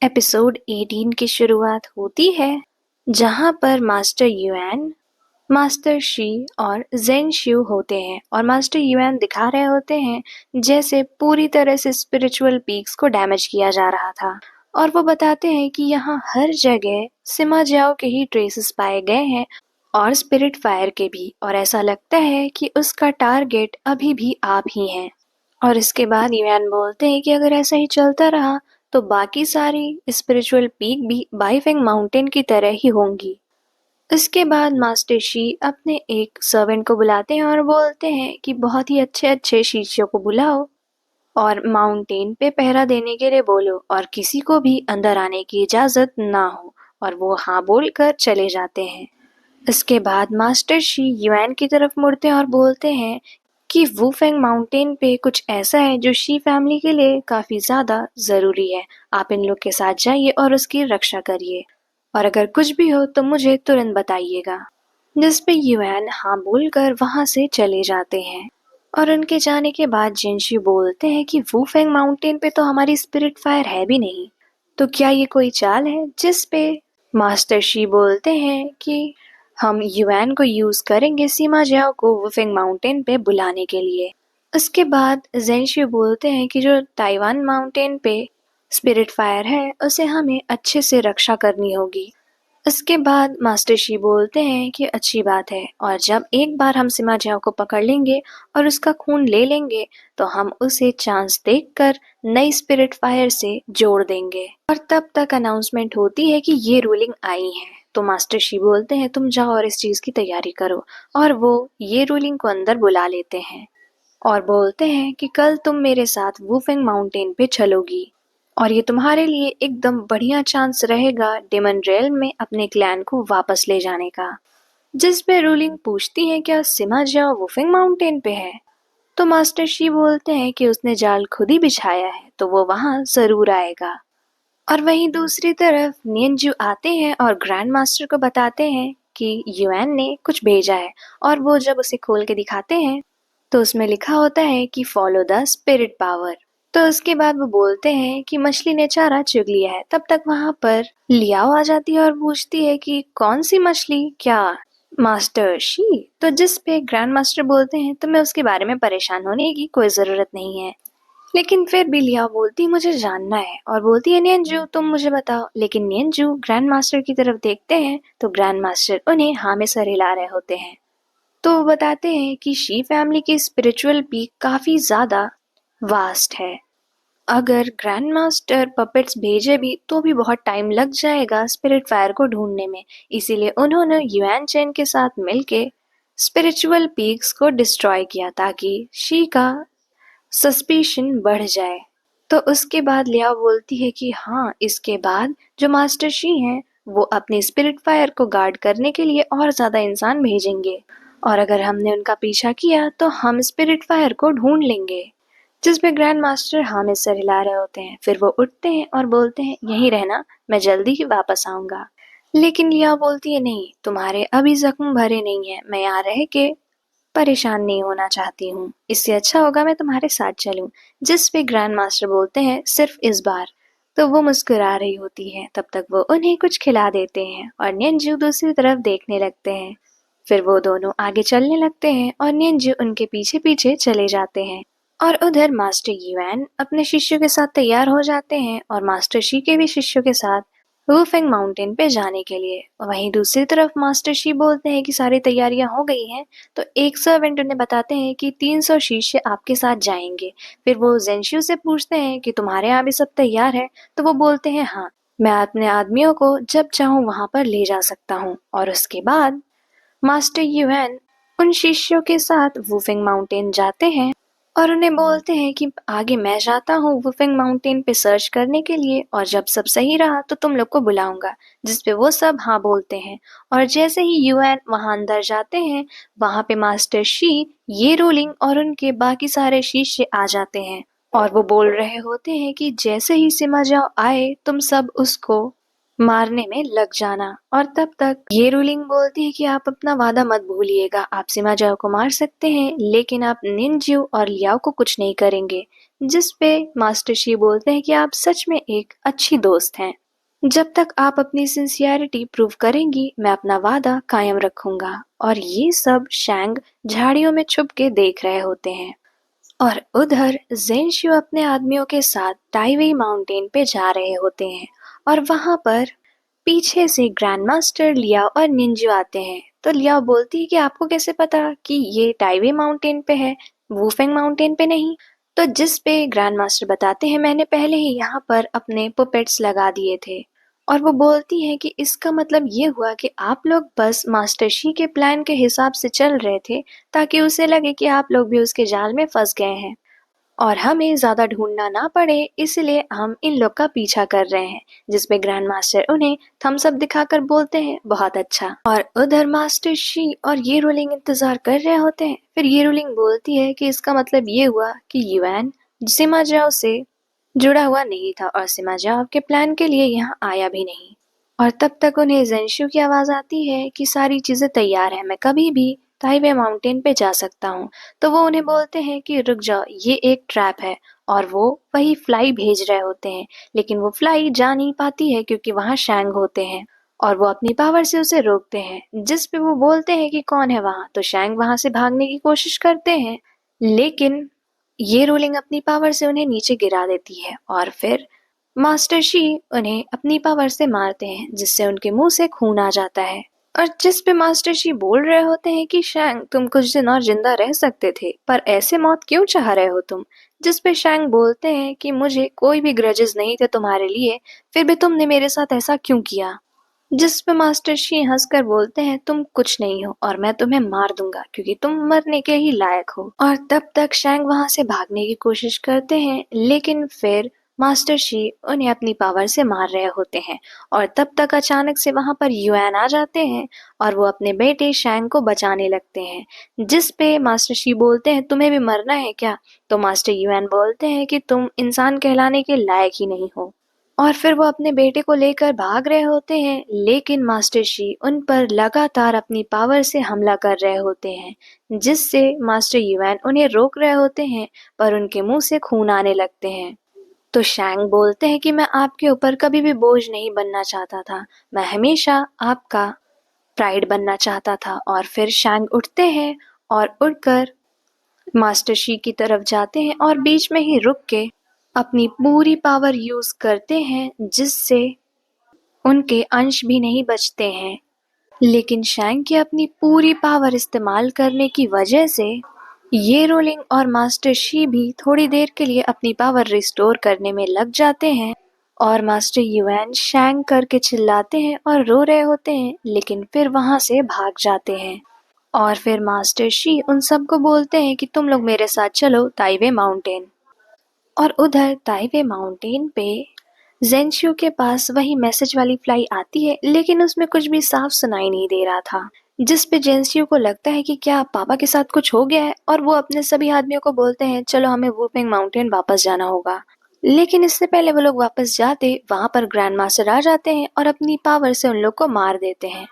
Episode 18 की शुरुआत होती है जहां पर मास्टर युआन, मास्टर शी और जेन शिव होते हैं और मास्टर युआन दिखा रहे होते हैं जैसे पूरी तरह से स्पिरिचुअल पीक्स को डैमेज किया जा रहा था। और वो बताते हैं कि यहाँ हर जगह सिमा जाओ के ही ट्रेसेस पाए गए हैं और स्पिरिट फायर के भी, और ऐसा लगता है कि उसका टारगेट अभी भी आप ही हैं। और इसके बाद युआन बोलते हैं कि अगर ऐसा ही चलता रहा तो बाकी सारी स्पिरिचुअल पीक भी बाईफेंग माउंटेन की तरह ही होंगी। इसके बाद मास्टर शी अपने एक सर्वेंट को बुलाते हैं और बोलते हैं कि बहुत ही अच्छे अच्छे शिष्यों को बुलाओ और माउंटेन पे पहरा देने के लिए बोलो और किसी को भी अंदर आने की इजाजत ना हो। और वो हाँ बोलकर चले जाते हैं। इसके बाद मास्टर शी युआन की तरफ मुड़ते हैं और बोलते हैं कि वुफेंग माउंटेन पे कुछ ऐसा है जो शी फैमिली के लिए काफी ज्यादा जरूरी है। आप इन लोग के साथ जाइए और उसकी रक्षा करिए और अगर कुछ भी हो तो मुझे तुरंत बताइएगा। जिस पे युआन हाँ बोलकर वहां से चले जाते हैं। और उनके जाने के बाद जिनशी बोलते हैं कि वुफेंग माउंटेन पे तो हमारी स्पिरिट फायर है भी नहीं, तो क्या ये कोई चाल है? जिस पे मास्टर शी बोलते हैं कि हम युआन को यूज करेंगे सीमा जाओ को वुफेंग माउंटेन पे बुलाने के लिए। उसके बाद जेनशी बोलते हैं कि जो ताइवान माउंटेन पे स्पिरिट फायर है उसे हमें अच्छे से रक्षा करनी होगी। इसके बाद मास्टर शी बोलते हैं कि अच्छी बात है और जब एक बार हम सिमा जाओ को पकड़ लेंगे और उसका खून ले लेंगे तो हम उसे चांस देखकर नई स्पिरिट फायर से जोड़ देंगे। और तब तक अनाउंसमेंट होती है कि ये रूलिंग आई है। तो मास्टर शी बोलते हैं तुम जाओ और इस चीज की तैयारी करो और वो ये रूलिंग को अंदर बुला लेते हैं और बोलते हैं कि कल तुम मेरे साथ वुफेंग माउंटेन पे चलोगी और ये तुम्हारे लिए एकदम बढ़िया चांस रहेगा डेमन रेल में अपने क्लैन को वापस ले जाने का। जिस पे रूलिंग पूछती है क्या सिमा जाओ वुफिंग माउंटेन पे है, तो मास्टर शी बोलते हैं कि उसने जाल खुद ही बिछाया है तो वो वहां जरूर आएगा। और वहीं दूसरी तरफ नियनजू आते हैं और ग्रैंड मास्टर को बताते हैं कि युआन ने कुछ भेजा है और वो जब उसे खोल के दिखाते हैं तो उसमें लिखा होता है कि फॉलो द स्पिरिट पावर। तो उसके बाद वो बोलते हैं कि मछली ने चारा चुग लिया है। तब तक वहां पर लियाओ आ जाती है और पूछती है कि कौन सी मछली, क्या मास्टर शी? तो जिस पे ग्रैंड मास्टर बोलते हैं तो मैं उसके बारे में परेशान होने की कोई जरूरत नहीं है। लेकिन फिर भी लिया बोलती मुझे जानना है और बोलती है नियनजू तुम मुझे बताओ। लेकिन नियनजू ग्रैंड मास्टर की तरफ देखते हैं तो ग्रैंड मास्टर उन्हें हाँ में सर हिला रहे होते हैं। तो वो बताते हैं कि शी फैमिली की स्पिरिचुअल पीक काफी ज्यादा वास्ट है। अगर ग्रैंड मास्टर पपेट्स भेजे भी तो भी बहुत टाइम लग जाएगा स्पिरिट फायर को ढूंढने में। इसीलिए उन्होंने युआन चेन के साथ मिलके स्पिरिचुअल पीक्स को डिस्ट्रॉय किया ताकि शी का सस्पिशन बढ़ जाए। तो उसके बाद लिया बोलती है कि हाँ, इसके बाद जो मास्टर शी हैं वो अपनी स्पिरिट फायर को गार्ड करने के लिए और ज्यादा इंसान भेजेंगे और अगर हमने उनका पीछा किया तो हम स्पिरिट फायर को ढूंढ लेंगे। जिसमें ग्रैंड मास्टर हाँ में सर हिला रहे होते हैं। फिर वो उठते हैं और बोलते हैं यहीं रहना, मैं जल्दी ही वापस आऊंगा। लेकिन लिया बोलती है नहीं, तुम्हारे अभी जख्म भरे नहीं है, मैं यहाँ रह के परेशान नहीं होना चाहती हूँ, इससे अच्छा होगा मैं तुम्हारे साथ चलूं। जिस पे ग्रैंड मास्टर बोलते हैं सिर्फ इस बार। तो वो मुस्कुरा रही होती है। तब तक वो उन्हें कुछ खिला देते हैं और नियनजू दूसरी तरफ देखने लगते हैं। फिर वो दोनों आगे चलने लगते हैं और नियनजू उनके पीछे पीछे चले जाते हैं। और उधर मास्टर युआन अपने शिष्यों के साथ तैयार हो जाते हैं और मास्टर शी के भी शिष्यों के साथ वुफेंग माउंटेन पे जाने के लिए। वहीं दूसरी तरफ मास्टर शी बोलते हैं कि सारी तैयारियां हो गई हैं। तो एक सर्वेंट उन्हें बताते हैं कि 300 शिष्य आपके साथ जाएंगे। फिर वो जेनशियो से पूछते हैं कि तुम्हारे यहाँ भी सब तैयार है? तो वो बोलते हैं हाँ, मैं अपने आदमियों को जब चाहूँ वहां पर ले जा सकता हूँ। और उसके बाद मास्टर युआन उन शिष्यों के साथ वुफिंग माउंटेन जाते हैं और उन्हें बोलते हैं कि आगे मैं जाता हूँ वुफिंग माउंटेन पे सर्च करने के लिए और जब सब सही रहा तो तुम लोग को बुलाऊंगा। जिसपे वो सब हाँ बोलते हैं और जैसे ही युआन वहां अंदर जाते हैं वहां पे मास्टर शी, ये रूलिंग और उनके बाकी सारे शिष्य आ जाते हैं और वो बोल रहे होते हैं कि जैसे ही सिमा जाओ आए तुम सब उसको मारने में लग जाना। और तब तक ये रूलिंग बोलती है कि आप अपना वादा मत भूलिएगा, आप सिमा जाओ को मार सकते हैं लेकिन आप निंजू और लियाओ को कुछ नहीं करेंगे। जिस पे मास्टर शी बोलते हैं कि आप सच में एक अच्छी दोस्त हैं, जब तक आप अपनी सिंसियरिटी प्रूव करेंगी मैं अपना वादा कायम रखूंगा। और ये सब शैंग झाड़ियों में छुप के देख रहे होते हैं। और उधर ज़ेंशु अपने आदमियों के साथ टाइवेई माउंटेन पे जा रहे होते हैं और वहां पर पीछे से ग्रैंड मास्टर लियाओ और निंजू आते हैं। तो लियाओ बोलती है कि आपको कैसे पता कि ये टाइवे माउंटेन पे है, वूफेंग माउंटेन पे नहीं। तो जिस पे ग्रैंड मास्टर बताते हैं मैंने पहले ही यहाँ पर अपने पुपेट्स लगा दिए थे। और वो बोलती है कि इसका मतलब ये हुआ कि आप लोग बस मास्टर शी के प्लान के हिसाब से चल रहे थे ताकि उसे लगे कि आप लोग भी उसके जाल में फंस गए हैं और हमें ज्यादा ढूंढना ना पड़े, इसलिए हम इन लोग का पीछा कर रहे हैं। जिसपे ग्रैंड मास्टर उन्हें थम्स अप दिखाकर बोलते हैं बहुत अच्छा। और उधर मास्टर शी और ये रूलिंग इंतजार कर रहे होते हैं। फिर ये रूलिंग बोलती है कि इसका मतलब ये हुआ कि युआन सिमा जाओ से जुड़ा हुआ नहीं था और सिमा जाओ के प्लान के लिए यहाँ आया भी नहीं। और तब तक उन्हें ज़ेंशु की आवाज आती है कि सारी चीजें तैयार हैं, मैं कभी भी ताइवे माउंटेन पे जा सकता हूँ। तो वो उन्हें बोलते हैं कि रुक जाओ, ये एक ट्रैप है। और वो वही फ्लाई भेज रहे होते हैं लेकिन वो फ्लाई जा नहीं पाती है क्योंकि वहां शैंग होते हैं और वो अपनी पावर से उसे रोकते हैं। जिस पे वो बोलते हैं कि कौन है वहां, तो शैंग वहां से भागने की कोशिश करते हैं लेकिन ये रोलिंग अपनी पावर से उन्हें नीचे गिरा देती है और फिर मास्टर शी उन्हें अपनी पावर से मारते हैं जिससे उनके मुंह से खून आ जाता है। और जिस पे मास्टर शी बोल रहे होते हैं कि शैंग तुम कुछ दिन और जिंदा रह सकते थे पर ऐसे मौत क्यों चाह रहे हो तुम। जिस पे शैंग बोलते हैं कि मुझे कोई भी ग्रजेस नहीं थे तुम्हारे लिए, फिर भी तुमने मेरे साथ ऐसा क्यों किया। जिस पे मास्टर शी हंसकर बोलते हैं तुम कुछ नहीं हो और मैं तुम्हें मार दूंगा क्योंकि तुम मरने के ही लायक हो। और तब तक शैंग वहां से भागने की कोशिश करते हैं लेकिन फिर मास्टर शी उन्हें अपनी पावर से मार रहे होते हैं। और तब तक अचानक से वहां पर युआन आ जाते हैं और वो अपने बेटे शैंग को बचाने लगते हैं। जिस पे मास्टर शी बोलते हैं तुम्हें भी मरना है क्या। तो मास्टर युआन बोलते हैं कि तुम इंसान कहलाने के लायक ही नहीं हो। और फिर वो अपने बेटे को लेकर भाग रहे होते हैं लेकिन मास्टर शी उन पर लगातार अपनी पावर से हमला कर रहे होते हैं जिससे मास्टर युआन उन्हें रोक रहे होते हैं पर उनके मुंह से खून आने लगते हैं। तो शैंग बोलते हैं कि मैं आपके ऊपर कभी भी बोझ नहीं बनना चाहता था, मैं हमेशा आपका प्राइड बनना चाहता था। और फिर शैंग उठते हैं और उड़कर मास्टर शी की तरफ जाते हैं और बीच में ही रुक के अपनी पूरी पावर यूज करते हैं जिससे उनके अंश भी नहीं बचते हैं। लेकिन शैंग की अपनी पूरी पावर इस्तेमाल करने की वजह से ये रोलिंग और मास्टर शी भी थोड़ी देर के लिए अपनी पावर रिस्टोर करने में लग जाते हैं। और मास्टर युआन शैंग करके चिल्लाते हैं और रो रहे होते हैं लेकिन फिर वहां से भाग जाते हैं। और फिर मास्टर शी उन सबको बोलते हैं कि तुम लोग मेरे साथ चलो ताइवे माउंटेन। और उधर ताइवे माउंटेन पे ज़ेंशु के पास वही मैसेज वाली फ्लाई आती है लेकिन उसमें कुछ भी साफ सुनाई नहीं दे रहा था। जिस पे जेंसियो को लगता है कि क्या पापा के साथ कुछ हो गया है और वो अपने सभी आदमियों को बोलते हैं चलो हमें वूपिंग माउंटेन वापस जाना होगा। लेकिन इससे पहले वो लोग वापस जाते वहां पर ग्रैंड मास्टर आ जाते हैं और अपनी पावर से उन लोग को मार देते हैं।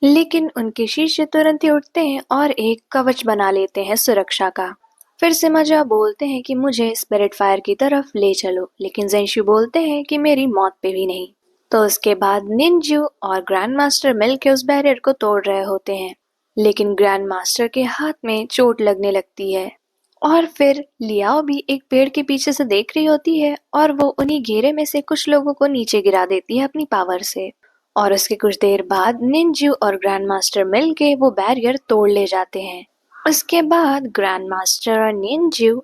लेकिन उनके शिष्य तुरंत ही उठते हैं और एक कवच बना लेते हैं सुरक्षा का। फिर सिमाजा बोलते हैं कि मुझे स्पिरिट फायर की तरफ ले चलो लेकिन जेंशु बोलते हैं कि मेरी मौत पे भी नहीं। तो उसके बाद निंजू और ग्रैंड मास्टर मिलकर उस बैरियर को तोड़ रहे होते हैं लेकिन ग्रैंड मास्टर के हाथ में चोट लगने लगती है। और फिर लियाओ भी एक पेड़ के पीछे से देख रही होती है और वो उन्हीं घेरे में से कुछ लोगों को नीचे गिरा देती है अपनी पावर से। और उसके कुछ देर बाद निंजू और ग्रैंड मास्टर मिलके वो बैरियर तोड़ ले जाते हैं। उसके बाद ग्रैंड मास्टर और निंजू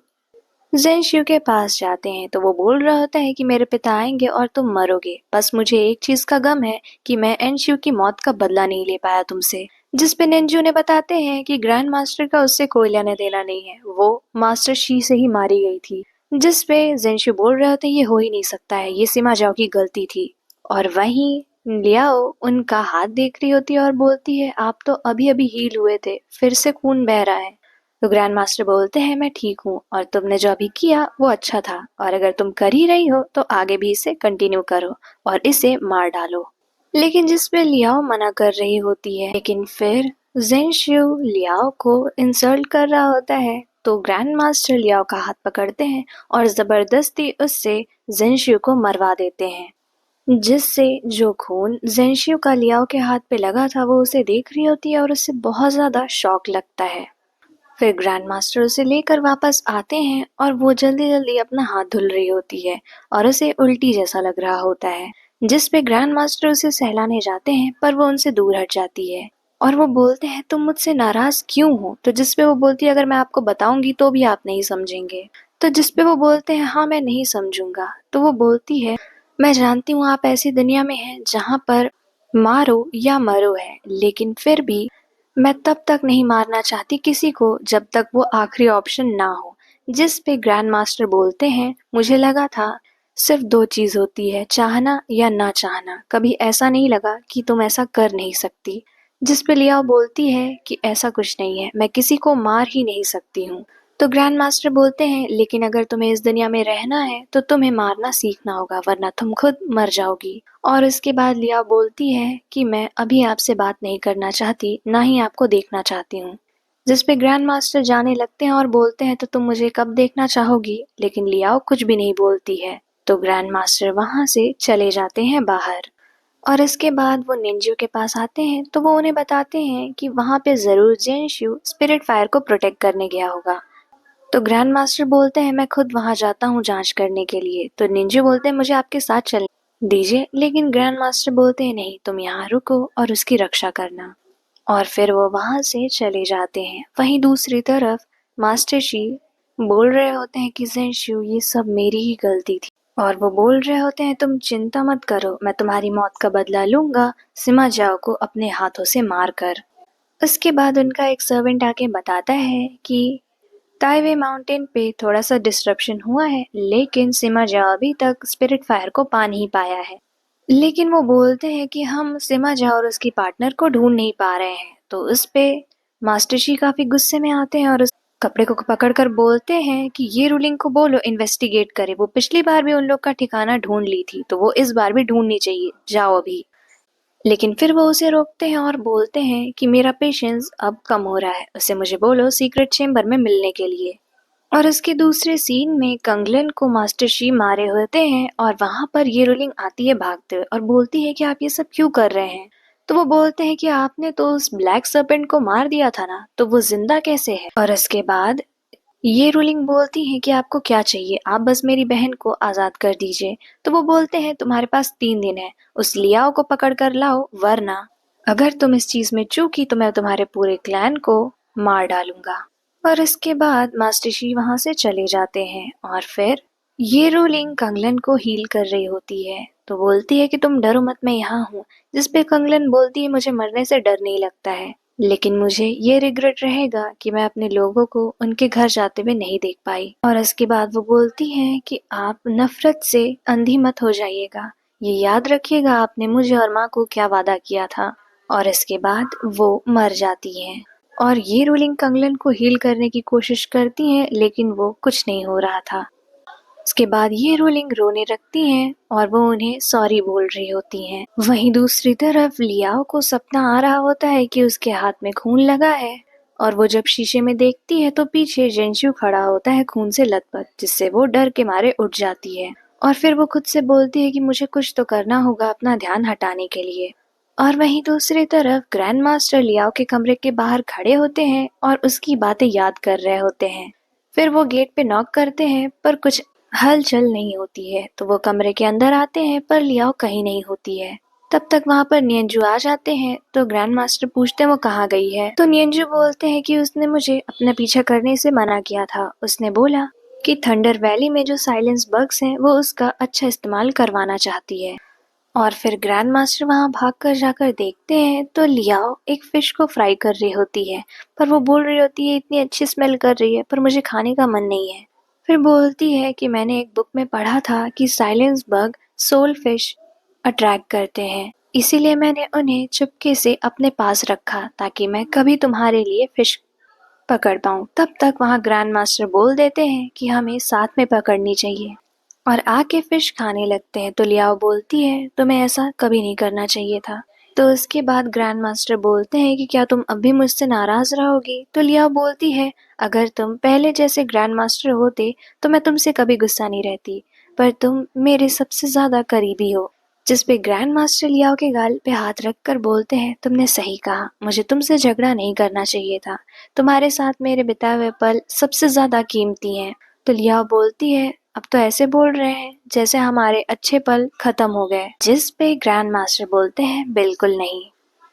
ज़ेंशु के पास जाते हैं तो वो बोल रहा होता है कि मेरे पिता आएंगे और तुम मरोगे, बस मुझे एक चीज का गम है कि मैं एनशु की मौत का बदला नहीं ले पाया तुमसे। जिस पे निंजू ने बताते हैं कि ग्रैंड मास्टर का उससे कोई लेना देना नहीं है, वो मास्टर शी से ही मारी गई थी। जिस पे ज़ेंशु बोल रहे होते ये हो ही नहीं सकता है, ये सिमा जाओ की गलती थी। और वहीं लियाओ उनका हाथ देख रही होती है और बोलती है आप तो अभी अभी हील हुए थे, फिर से खून बह रहा है। तो ग्रैंड मास्टर बोलते हैं मैं ठीक हूँ और तुमने जो अभी किया वो अच्छा था और अगर तुम कर ही रही हो तो आगे भी इसे कंटिन्यू करो और इसे मार डालो। लेकिन जिस पे लियाओ मना कर रही होती है। लेकिन फिर ज़ेंशिउ लियाओ को इंसल्ट कर रहा होता है, तो ग्रैंड मास्टर लियाओ का हाथ पकड़ते हैं और जबरदस्ती उससे ज़ेंशिउ को मरवा देते हैं, जिससे जो खून ज़ेंशिउ का लियाओ के हाथ पे लगा था वो उसे देख रही होती है और उसे बहुत ज्यादा शॉक लगता है। फिर ग्रैंड मास्टर उसे लेकर वापस आते हैं और वो जल्दी जल्दी अपना हाथ धुल रही होती है और उसे उल्टी जैसा लग रहा होता है, जिस पे ग्रैंड मास्टर उसे सहलाने जाते हैं पर वो उनसे दूर हट जाती है और वो बोलते हैं तुम मुझसे नाराज क्यों हो, तो जिस पे वो बोलती है अगर मैं आपको बताऊंगी तो भी आप नहीं समझेंगे। तो जिस पे वो बोलते हैं हाँ मैं नहीं समझूंगा, तो वो बोलती है मैं जानती हूँ आप ऐसी दुनिया में हैं जहाँ पर मारो या मरो है, लेकिन फिर भी मैं तब तक नहीं मारना चाहती किसी को जब तक वो आखिरी ऑप्शन ना हो। जिस पे ग्रैंड मास्टर बोलते हैं मुझे लगा था सिर्फ दो चीज होती है, चाहना या ना चाहना, कभी ऐसा नहीं लगा कि तुम ऐसा कर नहीं सकती। जिस पे लियाओ बोलती है कि ऐसा कुछ नहीं है, मैं किसी को मार ही नहीं सकती हूँ। तो ग्रैंड मास्टर बोलते हैं लेकिन अगर तुम्हें इस दुनिया में रहना है तो तुम्हें मारना सीखना होगा वरना तुम खुद मर जाओगी। और इसके बाद लिया बोलती है कि मैं अभी आपसे बात नहीं करना चाहती, ना ही आपको देखना चाहती हूँ। जिस पे ग्रैंड मास्टर जाने लगते हैं और बोलते हैं तो तुम मुझे कब देखना चाहोगी, लेकिन लियाओ कुछ भी नहीं बोलती है। तो ग्रैंड मास्टर वहां से चले जाते हैं बाहर और इसके बाद वो निंजू के पास आते हैं तो वो उन्हें बताते हैं कि वहां पे जरूर जेनशु स्पिरिट फायर को प्रोटेक्ट करने गया होगा। तो ग्रैंड मास्टर बोलते हैं मैं खुद वहां जाता हूँ जांच करने के लिए। तो निंजू बोलते हैं मुझे आपके साथ चलने दीजिए, लेकिन ग्रैंड मास्टर बोलते हैं नहीं तुम यहाँ रुको और उसकी रक्षा करना। और फिर वो वहां से चले जाते हैं। वहीं दूसरी तरफ मास्टर शी बोल रहे होते हैं कि ज़ेंशु ये सब मेरी ही गलती थी, और वो बोल रहे होते हैं तुम चिंता मत करो मैं तुम्हारी मौत का बदला लूंगा सिमा जाओ को अपने हाथों से मार कर। उसके बाद उनका एक सर्वेंट आके बताता है कि ताइवे माउंटेन पे थोड़ा सा डिस्ट्रप्शन हुआ है, लेकिन सिमा जाओ अभी तक स्पिरिट फायर को पा नहीं पाया है। लेकिन वो बोलते हैं कि हम सिमा जाओ और उसकी पार्टनर को ढूंढ नहीं पा रहे हैं। तो उस पे मास्टर शी काफी गुस्से में आते हैं और उस कपड़े को पकड़कर बोलते हैं कि ये रूलिंग को बोलो इन्वेस्टिगेट करे, वो पिछली बार भी उन लोग का ठिकाना ढूंढ ली थी तो वो इस बार भी ढूंढनी चाहिए, जाओ अभी। लेकिन फिर वो उसे रोकते हैं और बोलते हैं कि मेरा पेशेंस अब कम हो रहा है, उसे मुझे बोलो सीक्रेट चेम्बर में मिलने के लिए। और उसके दूसरे सीन में कंगलन को मास्टर शी मारे होते हैं और वहां पर ये रूलिंग आती है भागते हुए और बोलती है कि आप ये सब क्यों कर रहे हैं। तो वो बोलते हैं कि आपने तो उस ब्लैक सर्पेंट को मार दिया था ना, तो वो जिंदा कैसे है। और इसके बाद ये रूलिंग बोलती है कि आपको क्या चाहिए, आप बस मेरी बहन को आजाद कर दीजिए। तो वो बोलते हैं तुम्हारे पास 3 दिन है, उस लियाओ को पकड़ कर लाओ, वरना अगर तुम इस चीज में चूकी तो मैं तुम्हारे पूरे क्लैन को मार डालूंगा। और इसके बाद मास्टर शी वहां से चले जाते हैं और फिर ये रूलिंग कंगलन को हील कर रही होती है। तो बोलती है कि तुम डरो मत मैं यहाँ हूँ, जिसपे कंगलन बोलती है मुझे मरने से डर नहीं लगता है, लेकिन मुझे ये रिग्रेट रहेगा कि मैं अपने लोगों को उनके घर जाते हुए नहीं देख पाई। और इसके बाद वो बोलती है कि आप नफरत से अंधी मत हो जाइएगा, ये याद रखिएगा आपने मुझे और माँ को क्या वादा किया था। और इसके बाद वो मर जाती हैं और ये रूलिंग कंगलन को हील करने की कोशिश करती हैं, लेकिन वो कुछ नहीं हो रहा था। उसके बाद ये रूलिंग रोने लगती हैं और वो उन्हें सॉरी बोल रही होती हैं। वहीं दूसरी तरफ लियाओ को सपना आ रहा होता है कि उसके हाथ में खून लगा है और वो जब शीशे में देखती है तो पीछे जेंशु खड़ा होता है खून से लथपथ, जिससे वो डर के मारे उठ जाती है। और फिर वो खुद से बोलती है कि मुझे कुछ तो करना होगा अपना ध्यान हटाने के लिए। और वहीं दूसरी तरफ ग्रैंड मास्टर लियाओ के कमरे के बाहर खड़े होते हैं और उसकी बातें याद कर रहे होते हैं। फिर वो गेट पे नॉक करते हैं पर कुछ हलचल नहीं होती है, तो वो कमरे के अंदर आते हैं पर लियाओ कहीं नहीं होती है। तब तक वहां पर नियंजू आ जाते हैं तो ग्रैंड मास्टर पूछते हैं वो कहाँ गई है। तो नियंजू बोलते हैं कि उसने मुझे अपना पीछा करने से मना किया था, उसने बोला कि थंडर वैली में जो साइलेंस बग्स हैं वो उसका अच्छा इस्तेमाल करवाना चाहती है। और फिर ग्रैंड मास्टर वहां भागकर जाकर देखते हैं तो लियाओ एक फिश को फ्राई कर रही होती है, पर वो बोल रही होती है इतनी अच्छी स्मेल कर रही है पर मुझे खाने का मन नहीं है। फिर बोलती है कि मैंने एक बुक में पढ़ा था कि साइलेंस बग सोल फिश अट्रैक्ट करते हैं, इसीलिए मैंने उन्हें चुपके से अपने पास रखा ताकि मैं कभी तुम्हारे लिए फिश पकड़ पाऊं। तब तक वहां ग्रैंड मास्टर बोल देते हैं कि हमें साथ में पकड़नी चाहिए। और आके फिश खाने लगते हैं। तो लियाओ बोलती है तुम्हें ऐसा कभी नहीं करना चाहिए था। तो उसके बाद ग्रैंड मास्टर बोलते हैं कि क्या तुम अब भी मुझसे नाराज रहोगी। तो लियाओ बोलती है अगर तुम पहले जैसे ग्रैंड मास्टर होते तो मैं तुमसे कभी गुस्सा नहीं रहती, पर तुम मेरे सबसे ज्यादा करीबी हो। जिस पे ग्रैंड मास्टर लियाओ के गाल पे हाथ रखकर बोलते हैं तुमने सही कहा, मुझे तुमसे झगड़ा नहीं करना चाहिए था। तुम्हारे साथ मेरे बिताए हुए पल सबसे ज्यादा कीमती हैं। तो लियाओ बोलती है अब तो ऐसे बोल रहे हैं जैसे हमारे अच्छे पल खत्म हो गए। जिस पे ग्रैंड मास्टर बोलते हैं बिल्कुल नहीं।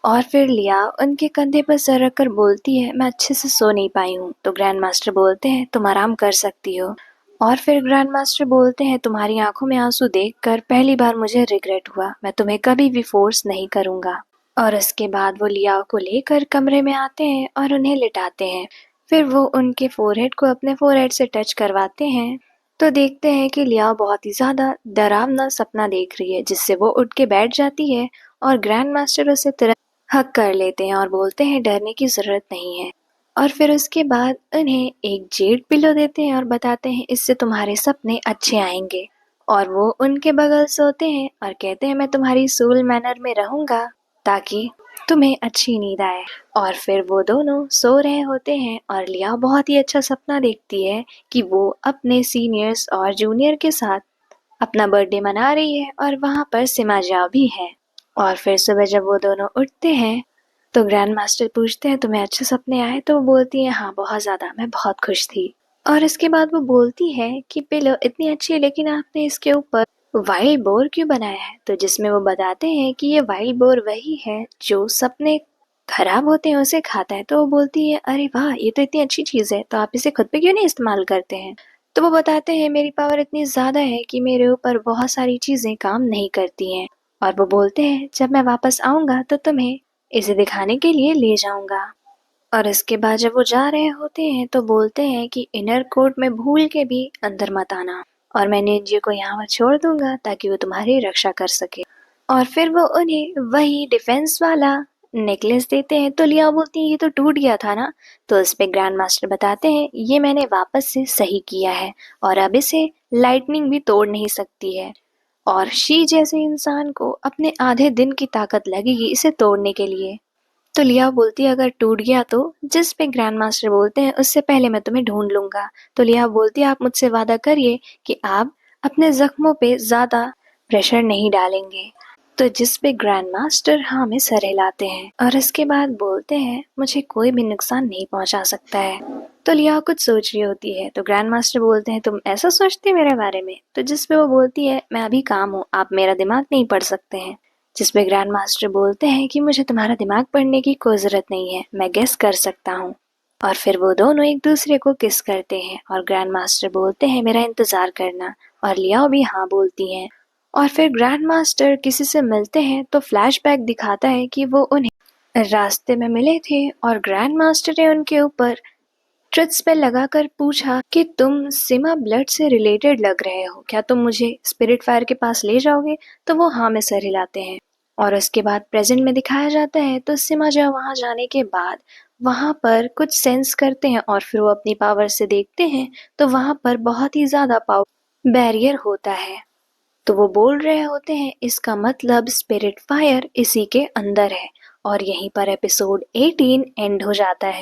और फिर लिया उनके कंधे पर सर रखकर बोलती है मैं अच्छे से सो नहीं पाई हूँ। तो ग्रैंड मास्टर बोलते हैं तुम आराम कर सकती हो। और फिर ग्रैंड मास्टर बोलते हैं तुम्हारी आंखों में आंसू देखकर पहली बार मुझे रिग्रेट हुआ, मैं तुम्हें कभी भी फोर्स नहीं करूंगा। और उसके बाद वो लियाओ को लेकर कमरे में आते हैं और उन्हें लिटाते हैं। फिर वो उनके फोरहेड को अपने फोरहेड से टच करवाते हैं। तो देखते हैं कि लियाओ बहुत ही ज्यादा डरावना सपना देख रही है, जिससे वो उठ के बैठ जाती है और ग्रैंड मास्टर उसे तुरंत हक कर लेते हैं और बोलते हैं डरने की जरूरत नहीं है। और फिर उसके बाद उन्हें एक जेड पिलो देते हैं और बताते हैं इससे तुम्हारे सपने अच्छे आएंगे। और वो उनके बगल सोते हैं और कहते हैं मैं तुम्हारी सोल मैनर में रहूंगा ताकि तुम्हें अच्छी नींद आए। और फिर वो दोनों सो रहे होते हैं और लिया बहुत ही अच्छा सपना देखती है कि वो अपने सीनियर्स और जूनियर के साथ अपना बर्थडे मना रही है और वहां पर सिमा जाओ भी है। और फिर सुबह जब वो दोनों उठते हैं तो ग्रैंड मास्टर पूछते हैं तुम्हें अच्छे सपने आए। तो वो बोलती है हाँ बहुत ज्यादा, मैं बहुत खुश थी। और इसके बाद वो बोलती है कि पिलो इतनी अच्छी है लेकिन आपने इसके ऊपर वाइल्ड बोर क्यों बनाया है। तो जिसमें वो बताते हैं कि ये वाइल्ड बोर वही है जो सपने खराब होते हैं उसे खाता है। तो वो बोलती है अरे वाह ये तो इतनी अच्छी चीज है, तो आप इसे खुद पे क्यों नहीं इस्तेमाल करते हैं। तो वो बताते हैं मेरी पावर इतनी ज्यादा है कि मेरे ऊपर बहुत सारी चीजें काम नहीं करती हैं। और वो बोलते हैं जब मैं वापस आऊंगा तो तुम्हें इसे दिखाने के लिए ले जाऊंगा। और इसके बाद जब वो जा रहे होते हैं तो बोलते हैं कि इनर कोर्ट में भूल के भी अंदर मत आना और मैं निंजा को यहाँ छोड़ दूंगा ताकि वो तुम्हारी रक्षा कर सके। और फिर वो उन्हें वही डिफेंस वाला नेकलेस देते हैं। तो लिया बोलती है ये तो टूट गया था ना। तो इस पे ग्रैंड मास्टर बताते हैं ये मैंने वापस से सही किया है और अब इसे लाइटनिंग भी तोड़ नहीं सकती है। और शी जैसे इंसान को अपने आधे दिन की ताकत लगेगी इसे तोड़ने के लिए। तो लिया बोलती है अगर टूट गया तो। जिस पे ग्रैंड मास्टर बोलते हैं उससे पहले मैं तुम्हें ढूंढ लूंगा। तो लिया बोलती है आप मुझसे वादा करिए कि आप अपने जख्मों पे ज्यादा प्रेशर नहीं डालेंगे। तो जिस पे ग्रैंड मास्टर हाँ में सर हिलाते हैं और इसके बाद बोलते हैं मुझे कोई भी नुकसान नहीं पहुंचा सकता है। तो लिया कुछ सोच रही होती है तो ग्रैंड मास्टर बोलते हैं तुम ऐसा सोचते मेरे बारे में। तो जिस पे वो बोलती है मैं अभी काम हूँ, आप मेरा दिमाग नहीं पढ़ सकते हैं। जिस पे ग्रैंड मास्टर बोलते हैं कि मुझे तुम्हारा दिमाग पढ़ने की कोई जरूरत नहीं है, मैं गेस कर सकता हूँ। और फिर वो दोनों एक दूसरे को किस करते हैं और ग्रैंड मास्टर बोलते हैं मेरा इंतजार करना। और लियाओ भी हाँ बोलती हैं। और फिर ग्रैंड मास्टर किसी से मिलते हैं तो फ्लैशबैक दिखाता है कि वो उन्हें रास्ते में मिले थे और ग्रैंड मास्टर ने उनके ऊपर ट्रुथ स्पेल लगाकर पूछा कि तुम सिमा ब्लड से रिलेटेड लग रहे हो, क्या तुम मुझे स्पिरिट फायर के पास ले जाओगे। तो वो हाँ में सर हिलाते हैं। और उसके बाद प्रेजेंट में दिखाया जाता है तो सिमा जा वहां जाने के बाद वहां पर कुछ सेंस करते हैं और फिर वो अपनी पावर से देखते हैं तो वहां पर बहुत ही ज्यादा पावर बैरियर होता है। तो वो बोल रहे होते हैं इसका मतलब स्पिरिट फायर इसी के अंदर है। और यहीं पर एपिसोड 18 एंड हो जाता है।